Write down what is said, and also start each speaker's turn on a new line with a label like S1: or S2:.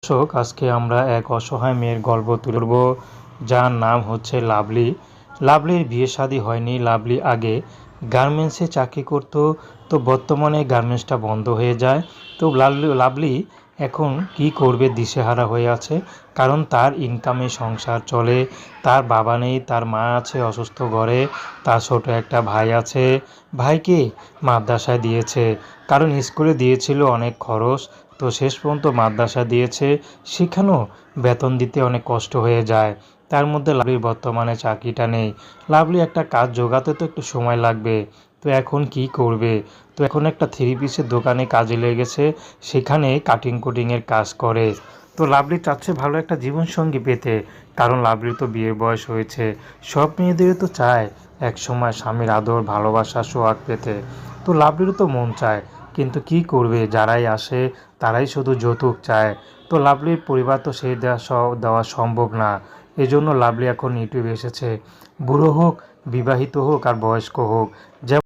S1: দর্শক, আজকে আমরা এক অসহায় মেয়ের গল্প তুলে ধরব, যার নাম হচ্ছে লাভলি। লাভলির বিয়ে শাদী হয়নি। লাভলি আগে গার্মেন্টসে চাকরি করত। তো বর্তমানে গার্মেন্টসটা বন্ধ হয়ে যায়। তো লাভলি এখন কি করবে দিশেহারা হয়ে আছে, কারণ তার ইনকামে সংসার চলে। তার বাবা নেই, তার মা আছে অসুস্থ ঘরে, তার ছোট একটা ভাই আছে। ভাইকে মাদ্রাসায় দিয়েছে, কারণ স্কুলে দিয়েছিল অনেক খরচ। তো শেষ পর্যন্ত মাদ্রাসা দিয়েছে, সেখানেও বেতন দিতে অনেক কষ্ট হয়ে যায়। তার মধ্যে লাভলির বর্তমানে চাকরিটা নেই। লাভলি একটা কাজ জোগাতে তো একটু সময় লাগবে। তো এখন কি করবে? তো এখন একটা থ্রি পিসের দোকানে কাজে লেগেছে, সেখানে কাটিং কুটিংয়ের কাজ করে। তো লাভলি চাচ্ছে ভালো একটা জীবনসঙ্গী পেতে, কারণ লাভলির তো বিয়ের বয়স হয়েছে। সব মেয়েদেরই তো চায় এক সময় স্বামীর আদর ভালোবাসা সোহাগ পেতে। তো লাভলিরও তো মন চায়, কিন্তু কি করবে, যারাই আসে তারাই শুধু যৌতুক চায়। তো লাভলির পরিবার তো সেই দেওয়া সম্ভব না। এজন্য লাভলি এখন ইউটিউবে এসেছে। বুড়ো হোক, বিবাহিত হোক আর বয়স্ক হোক, যেমন